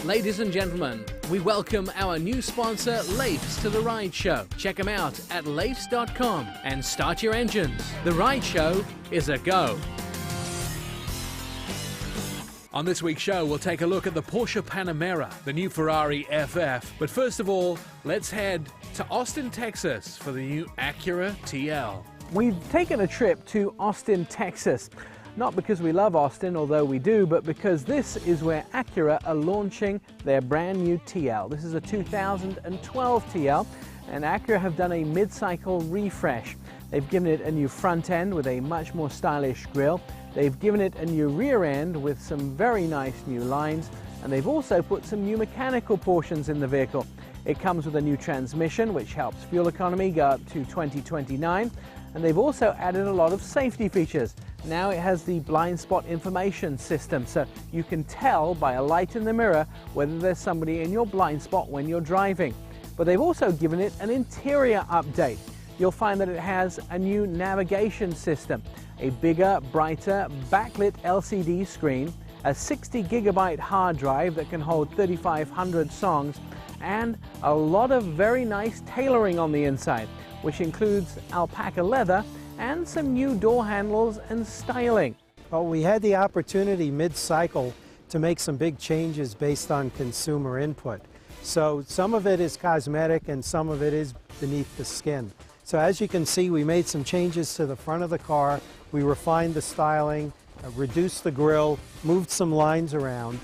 Ladies and gentlemen, we welcome our new sponsor, Leifs, to The Ride Show. Check them out at leifs.com and start your engines. The Ride Show is a go. On this week's show, we'll take a look at the Porsche Panamera, the new Ferrari FF. But first of all, let's head to Austin, Texas for the new Acura Tl. We've taken a trip to Austin, Texas. Not because we love Austin, although we do, but because this is where Acura are launching their brand new TL. This is a 2012 TL, and Acura have done a mid-cycle refresh. They've given it a new front end with a much more stylish grille. They've given it a new rear end with some very nice new lines, and they've also put some new mechanical portions in the vehicle. It comes with a new transmission, which helps fuel economy go up to 2029, and they've also added a lot of safety features. Now it has the blind spot information system, so you can tell by a light in the mirror whether there's somebody in your blind spot when you're driving. But they've also given it an interior update. You'll find that it has a new navigation system, a bigger, brighter, backlit LCD screen, a 60GB hard drive that can hold 3,500 songs, and a lot of very nice tailoring on the inside, which includes alpaca leather and some new door handles and styling. Well, we had the opportunity mid-cycle to make some big changes based on consumer input. So some of it is cosmetic and some of it is beneath the skin. So as you can see, we made some changes to the front of the car. We refined the styling, reduced the grille, moved some lines around.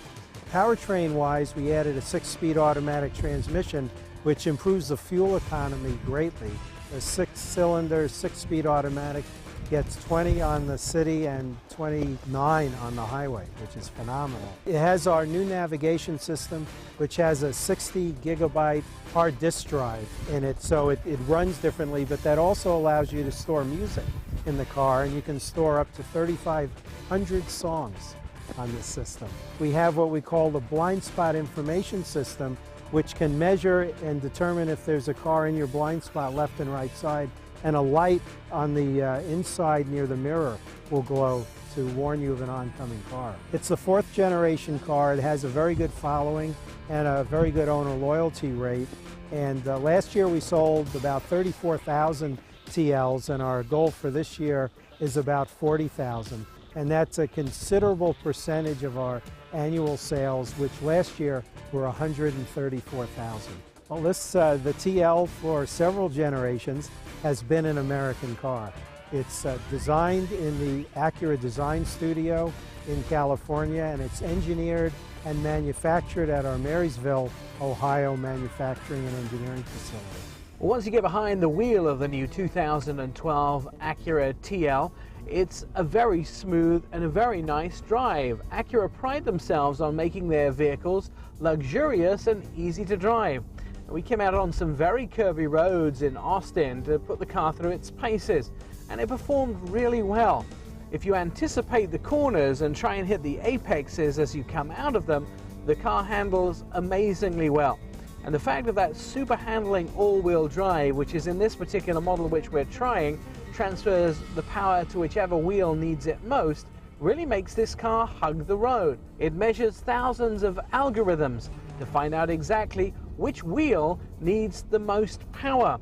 Powertrain-wise, we added a 6-speed automatic transmission, which improves the fuel economy greatly. A 6-cylinder, 6-speed automatic gets 20 on the city and 29 on the highway, which is phenomenal. It has our new navigation system, which has a 60GB hard disk drive in it, so it runs differently, but that also allows you to store music in the car, and you can store up to 3,500 songs on this system. We have what we call the blind spot information system, which can measure and determine if there's a car in your blind spot left and right side, and a light on the inside near the mirror will glow to warn you of an oncoming car. It's the 4th generation car. It has a very good following and a very good owner loyalty rate. And last year we sold about 34,000 TLs, and our goal for this year is about 40,000. And that's a considerable percentage of our annual sales, which last year were 134,000. Well, the TL for several generations has been an American car. It's designed in the Acura Design Studio in California, and it's engineered and manufactured at our Marysville, Ohio manufacturing and engineering facility. Once you get behind the wheel of the new 2012 Acura TL, it's a very smooth and a very nice drive. Acura pride themselves on making their vehicles luxurious and easy to drive. We came out on some very curvy roads in Austin to put the car through its paces, and it performed really well. If you anticipate the corners and try and hit the apexes as you come out of them, the car handles amazingly well. And the fact of that super handling all-wheel drive, which is in this particular model which we're trying, transfers the power to whichever wheel needs it most, really makes this car hug the road. It measures thousands of algorithms to find out exactly which wheel needs the most power.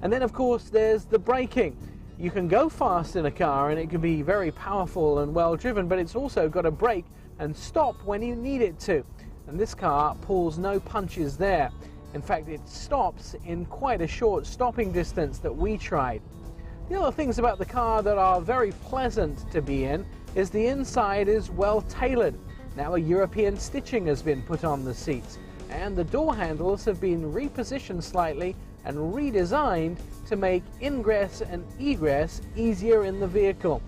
And then of course there's the braking. You can go fast in a car and it can be very powerful and well driven, but it's also got to brake and stop when you need it to. And this car pulls no punches there. In fact, it stops in quite a short stopping distance that we tried. The other things about the car that are very pleasant to be in is the inside is well tailored. Now a European stitching has been put on the seats, and the door handles have been repositioned slightly and redesigned to make ingress and egress easier in the vehicle.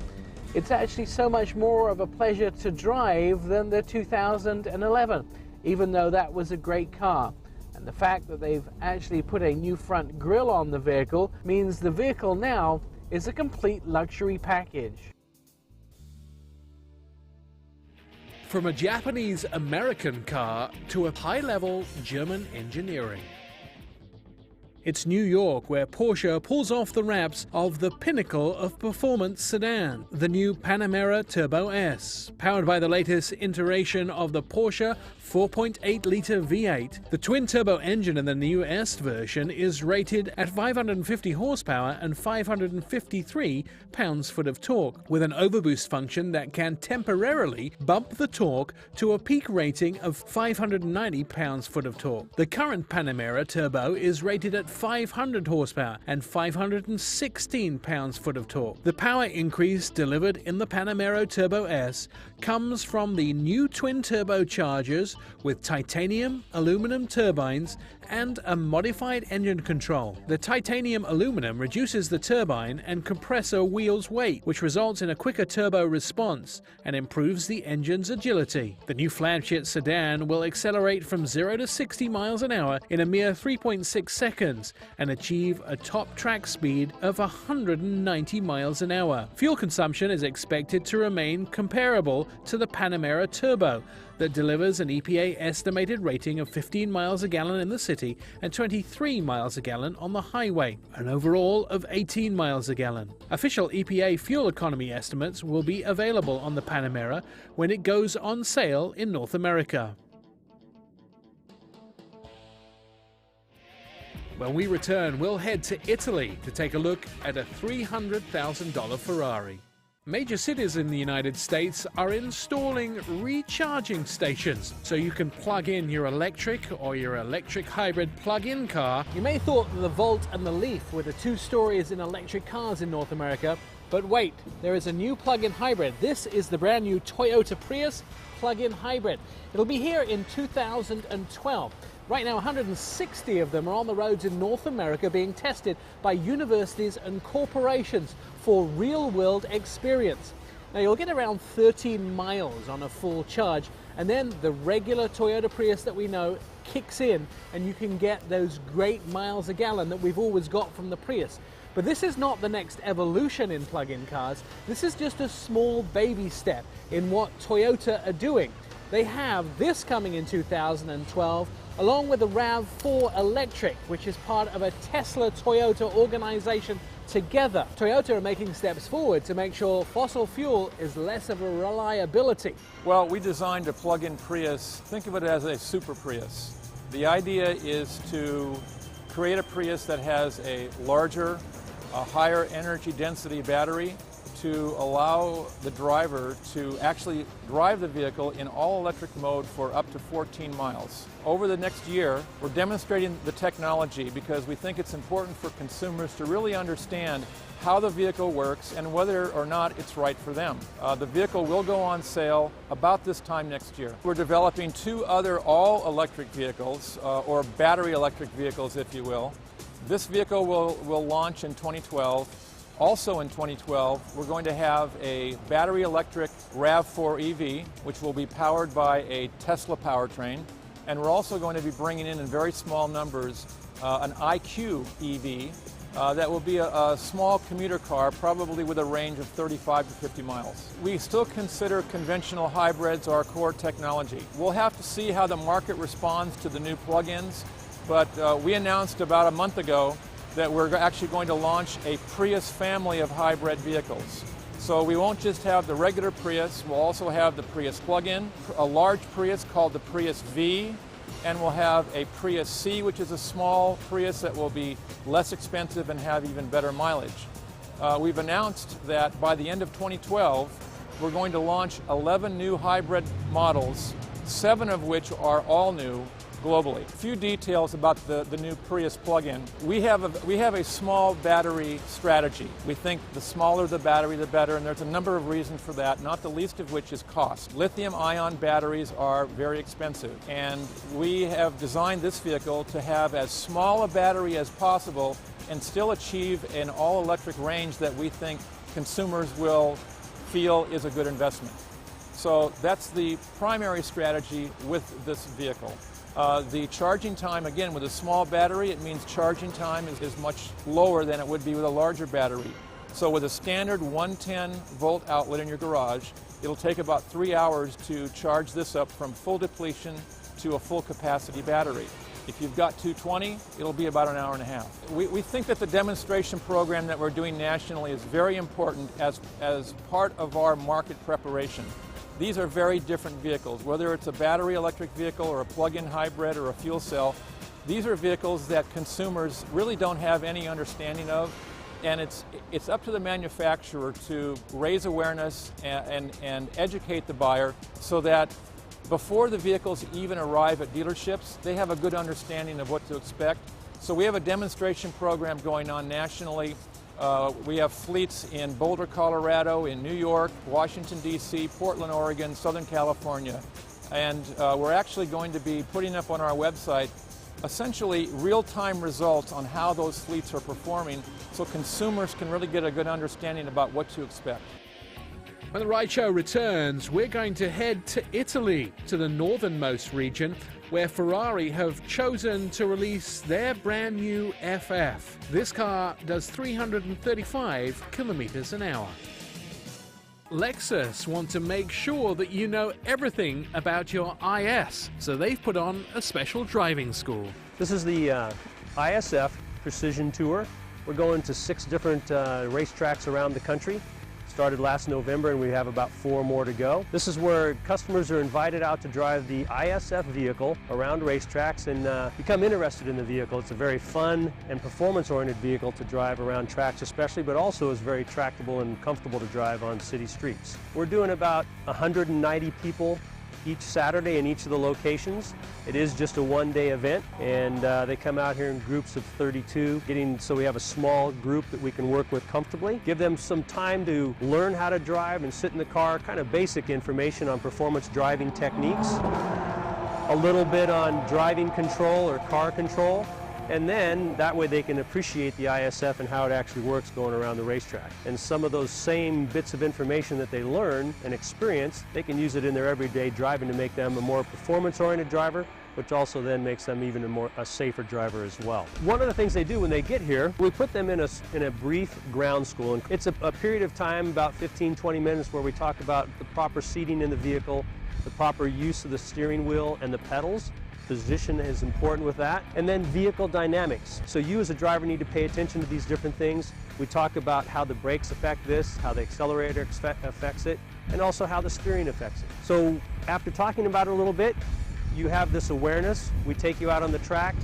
It's actually so much more of a pleasure to drive than the 2011, even though that was a great car. And the fact that they've actually put a new front grille on the vehicle means the vehicle now is a complete luxury package. From a Japanese-American car to a high-level German engineering. It's New York, where Porsche pulls off the wraps of the pinnacle of performance sedan, the new Panamera Turbo S. Powered by the latest iteration of the Porsche 4.8-litre V8, the twin-turbo engine in the new S version is rated at 550 horsepower and 553 pounds-foot of torque, with an overboost function that can temporarily bump the torque to a peak rating of 590 pounds-foot of torque. The current Panamera Turbo is rated at 500 horsepower and 516 pounds-foot of torque. The power increase delivered in the Panamera Turbo S comes from the new twin turbochargers with titanium aluminum turbines and a modified engine control. The titanium aluminum reduces the turbine and compressor wheel's weight, which results in a quicker turbo response and improves the engine's agility. The new flagship sedan will accelerate from 0 to 60 miles an hour in a mere 3.6 seconds and achieve a top track speed of 190 miles an hour. Fuel consumption is expected to remain comparable to the Panamera Turbo, that delivers an EPA estimated rating of 15 miles a gallon in the city and 23 miles a gallon on the highway, an overall of 18 miles a gallon. Official EPA fuel economy estimates will be available on the Panamera when it goes on sale in North America. When we return, we'll head to Italy to take a look at a $300,000 Ferrari. Major cities in the United States are installing recharging stations so you can plug in your electric or your electric hybrid plug-in car. You may have thought that the Volt and the Leaf were the two stories in electric cars in North America, but wait, there is a new plug-in hybrid. This is the brand new Toyota Prius plug-in hybrid. It'll be here in 2012. Right now, 160 of them are on the roads in North America being tested by universities and corporations for real-world experience. Now, you'll get around 13 miles on a full charge, and then the regular Toyota Prius that we know kicks in, and you can get those great miles a gallon that we've always got from the Prius. But this is not the next evolution in plug-in cars. This is just a small baby step in what Toyota are doing. They have this coming in 2012, along with the RAV4 Electric, which is part of a Tesla-Toyota organization together. Toyota are making steps forward to make sure fossil fuel is less of a reliability. Well, we designed a plug-in Prius. Think of it as a super Prius. The idea is to create a Prius that has a larger, a higher energy density battery to allow the driver to actually drive the vehicle in all-electric mode for up to 14 miles. Over the next year, we're demonstrating the technology because we think it's important for consumers to really understand how the vehicle works and whether or not it's right for them. The vehicle will go on sale about this time next year. We're developing two other all-electric vehicles, or battery electric vehicles, if you will. This vehicle will launch in 2012. Also in 2012, we're going to have a battery electric RAV4 EV, which will be powered by a Tesla powertrain. And we're also going to be bringing in very small numbers an IQ EV that will be a small commuter car, probably with a range of 35 to 50 miles. We still consider conventional hybrids our core technology. We'll have to see how the market responds to the new plug-ins, but we announced about a month ago that we're actually going to launch a Prius family of hybrid vehicles. So we won't just have the regular Prius, we'll also have the Prius plug-in, a large Prius called the Prius V, and we'll have a Prius C, which is a small Prius that will be less expensive and have even better mileage. We've announced that by the end of 2012, we're going to launch 11 new hybrid models, 7 of which are all new globally. A few details about the new Prius plug-in. We have a small battery strategy. We think the smaller the battery, the better, and there's a number of reasons for that, not the least of which is cost. Lithium-ion batteries are very expensive, and we have designed this vehicle to have as small a battery as possible and still achieve an all-electric range that we think consumers will feel is a good investment. So that's the primary strategy with this vehicle. The charging time, again, with a small battery, it means charging time is much lower than it would be with a larger battery. So with a standard 110-volt outlet in your garage, it'll take about 3 hours to charge this up from full depletion to a full capacity battery. If you've got 220, it'll be about an hour and a half. We think that the demonstration program that we're doing nationally is very important as part of our market preparation. These are very different vehicles, whether it's a battery electric vehicle or a plug-in hybrid or a fuel cell. These are vehicles that consumers really don't have any understanding of, and it's up to the manufacturer to raise awareness and educate the buyer so that before the vehicles even arrive at dealerships, they have a good understanding of what to expect. So we have a demonstration program going on nationally. We have fleets in Boulder, Colorado, in New York, Washington, D.C., Portland, Oregon, Southern California. And we're actually going to be putting up on our website essentially real-time results on how those fleets are performing so consumers can really get a good understanding about what to expect. When the Ride Show returns, we're going to head to Italy, to the northernmost region, where Ferrari have chosen to release their brand new FF. This car does 335 kilometers an hour. Lexus want to make sure that you know everything about your IS, so they've put on a special driving school. This is the ISF Precision Tour. We're going to 6 different racetracks around the country. Started last November and we have about 4 more to go. This is where customers are invited out to drive the ISF vehicle around racetracks and become interested in the vehicle. It's a very fun and performance-oriented vehicle to drive around tracks especially, but also is very tractable and comfortable to drive on city streets. We're doing about 190 people each Saturday in each of the locations. It is just a one-day event, and they come out here in groups of 32, so we have a small group that we can work with comfortably. Give them some time to learn how to drive and sit in the car, kind of basic information on performance driving techniques, a little bit on driving control or car control, and then that way they can appreciate the ISF and how it actually works going around the racetrack. And some of those same bits of information that they learn and experience, they can use it in their everyday driving to make them a more performance-oriented driver, which also then makes them even a safer driver as well. One of the things they do when they get here, we put them in a brief ground school. And it's a period of time, about 15-20 minutes, where we talk about the proper seating in the vehicle, the proper use of the steering wheel and the pedals. Position is important with that. And then vehicle dynamics. So you as a driver need to pay attention to these different things. We talk about how the brakes affect this, how the accelerator affects it, and also how the steering affects it. So after talking about it a little bit, you have this awareness. We take you out on the track.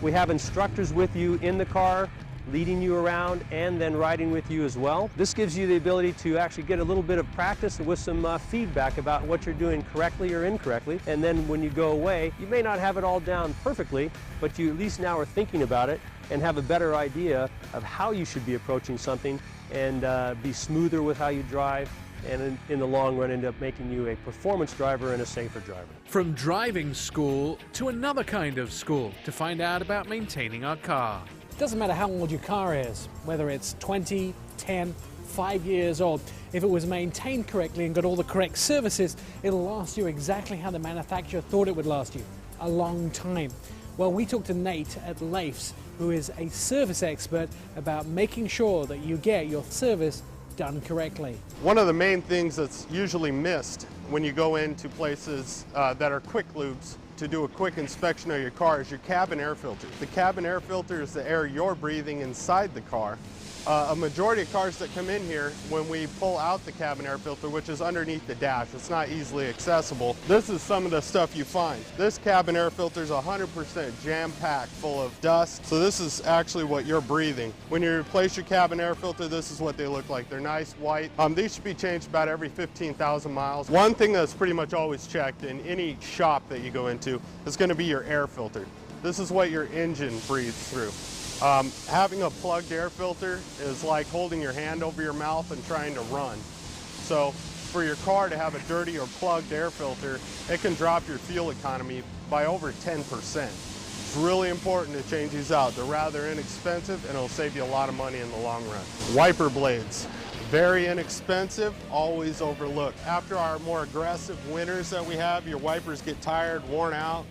We have instructors with you in the car, leading you around and then riding with you as well. This gives you the ability to actually get a little bit of practice with some feedback about what you're doing correctly or incorrectly. And then when you go away, you may not have it all down perfectly, but you at least now are thinking about it and have a better idea of how you should be approaching something and be smoother with how you drive, and in the long run end up making you a performance driver and a safer driver. From driving school to another kind of school to find out about maintaining our car. It doesn't matter how old your car is, whether it's 20, 10, 5 years old. If it was maintained correctly and got all the correct services, it'll last you exactly how the manufacturer thought it would last you, a long time. Well, we talked to Nate at Leif's, who is a service expert, about making sure that you get your service done correctly. One of the main things that's usually missed when you go into places that are quick lubes to do a quick inspection of your car is your cabin air filter. The cabin air filter is the air you're breathing inside the car. A majority of cars that come in here, when we pull out the cabin air filter, which is underneath the dash, it's not easily accessible, this is some of the stuff you find. This cabin air filter is 100% jam-packed full of dust, so this is actually what you're breathing. When you replace your cabin air filter, this is what they look like. They're nice, white. These should be changed about every 15,000 miles. One thing that's pretty much always checked in any shop that you go into is going to be your air filter. This is what your engine breathes through. Having a plugged air filter is like holding your hand over your mouth and trying to run. So for your car to have a dirty or plugged air filter, it can drop your fuel economy by over 10%. It's really important to change these out. They're rather inexpensive and it'll save you a lot of money in the long run. Wiper blades, very inexpensive, always overlooked. After our more aggressive winters that we have, your wipers get tired, worn out,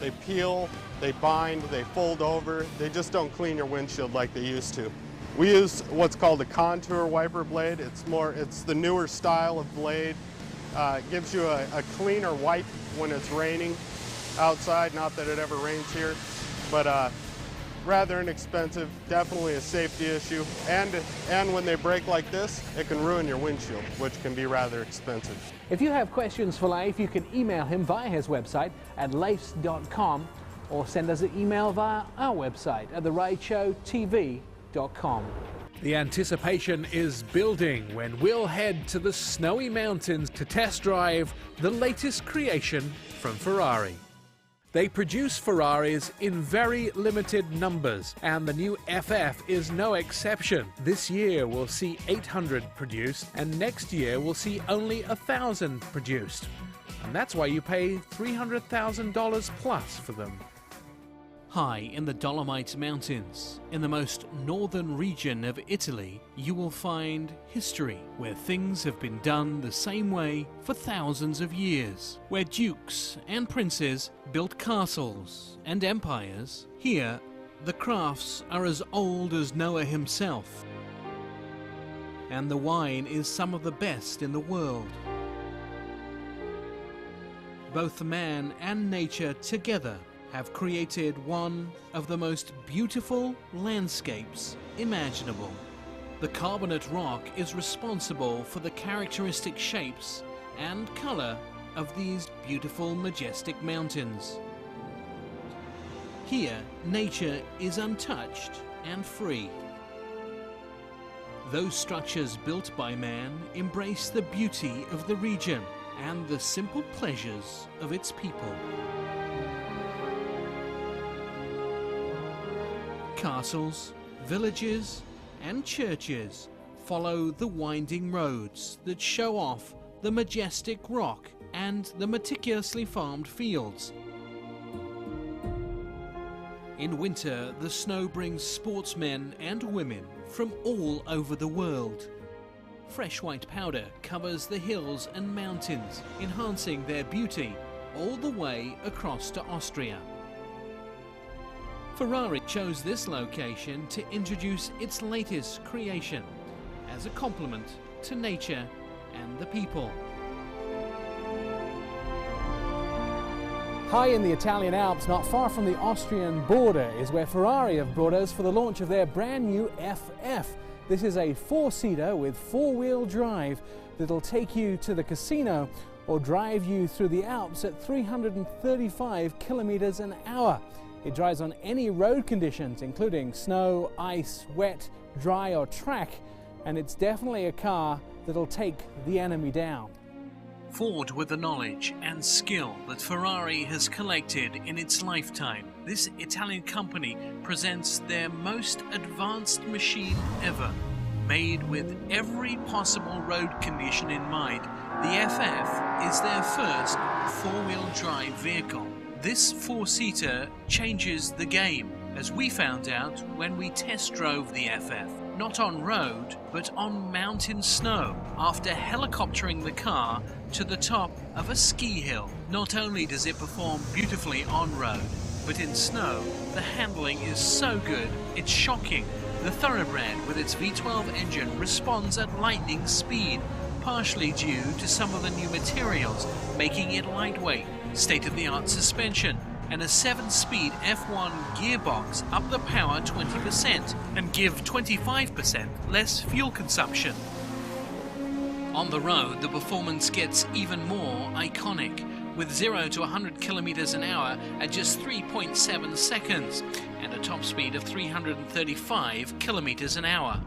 they peel, they bind, they fold over, they just don't clean your windshield like they used to. We use what's called a contour wiper blade. It's the newer style of blade. It gives you a cleaner wipe when it's raining. outside, not that it ever rains here, but rather inexpensive, definitely a safety issue, and when they break like this, it can ruin your windshield, which can be rather expensive. If you have questions for Leif, you can email him via his website at leifs.com or send us an email via our website at therideshowtv.com. The anticipation is building when we'll head to the snowy mountains to test drive the latest creation from Ferrari. They produce Ferraris in very limited numbers, and the new FF is no exception. This year we'll see 800 produced, and next year we'll see only 1,000 produced. And that's why you pay $300,000 plus for them. High in the Dolomite Mountains, in the most northern region of Italy, you will find history, where things have been done the same way for thousands of years, where dukes and princes built castles and empires. Here, the crafts are as old as Noah himself, and the wine is some of the best in the world. Both man and nature together have created one of the most beautiful landscapes imaginable. The carbonate rock is responsible for the characteristic shapes and color of these beautiful, majestic mountains. Here, nature is untouched and free. Those structures built by man embrace the beauty of the region and the simple pleasures of its people. Castles, villages, and churches follow the winding roads that show off the majestic rock and the meticulously farmed fields. In winter, the snow brings sportsmen and women from all over the world. Fresh white powder covers the hills and mountains, enhancing their beauty all the way across to Austria. Ferrari chose this location to introduce its latest creation as a complement to nature and the people. High in the Italian Alps, not far from the Austrian border, is where Ferrari have brought us for the launch of their brand new FF. This is a four-seater with four-wheel drive that'll take you to the casino or drive you through the Alps at 335 kilometers an hour. It drives on any road conditions, including snow, ice, wet, dry, or track, and it's definitely a car that'll take the enemy down. Forward with the knowledge and skill that Ferrari has collected in its lifetime, this Italian company presents their most advanced machine ever. Made with every possible road condition in mind, the FF is their first four-wheel drive vehicle. This four-seater changes the game, as we found out when we test drove the FF. Not on road, but on mountain snow, after helicoptering the car to the top of a ski hill. Not only does it perform beautifully on road, but in snow, the handling is so good, it's shocking. The Thoroughbred with its V12 engine responds at lightning speed, partially due to some of the new materials, making it lightweight, state-of-the-art suspension, and a 7-speed F1 gearbox up the power 20% and give 25% less fuel consumption. On the road, the performance gets even more iconic, with 0 to 100 kilometers an hour at just 3.7 seconds and a top speed of 335 kilometers an hour.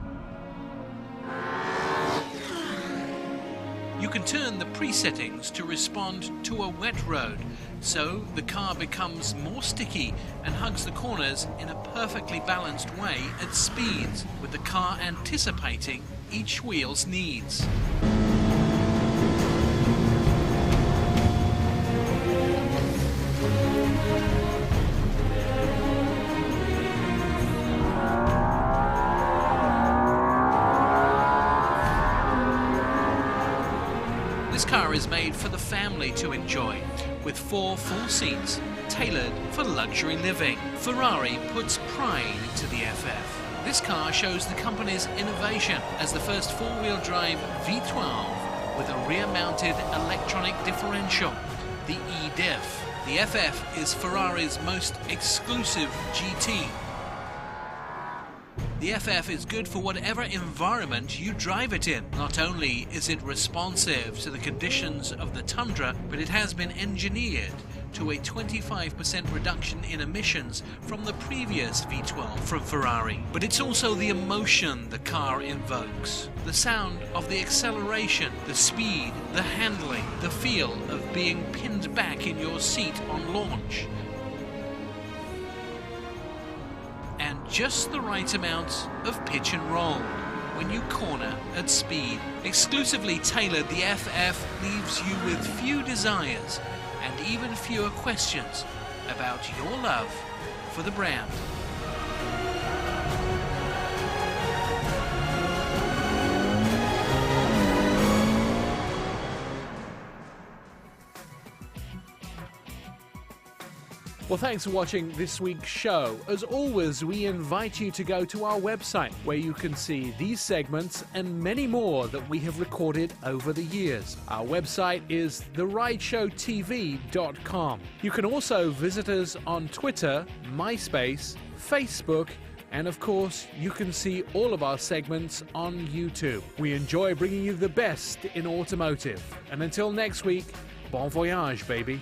You can turn the presettings to respond to a wet road, so the car becomes more sticky and hugs the corners in a perfectly balanced way at speeds, with the car anticipating each wheel's needs. This car is made for the family to enjoy, with 4 full seats tailored for luxury living. Ferrari puts pride into the FF. This car shows the company's innovation as the first four-wheel drive V12 with a rear-mounted electronic differential, the eDiff. The FF is Ferrari's most exclusive GT. The FF is good for whatever environment you drive it in. Not only is it responsive to the conditions of the tundra, but it has been engineered to a 25% reduction in emissions from the previous V12 from Ferrari. But it's also the emotion the car invokes. The sound of the acceleration, the speed, the handling, the feel of being pinned back in your seat on launch. And just the right amount of pitch and roll when you corner at speed. Exclusively tailored, the FF leaves you with few desires and even fewer questions about your love for the brand. Well, thanks for watching this week's show. As always, we invite you to go to our website where you can see these segments and many more that we have recorded over the years. Our website is therideshowtv.com. You can also visit us on Twitter, MySpace, Facebook, and of course, you can see all of our segments on YouTube. We enjoy bringing you the best in automotive. And until next week, bon voyage, baby.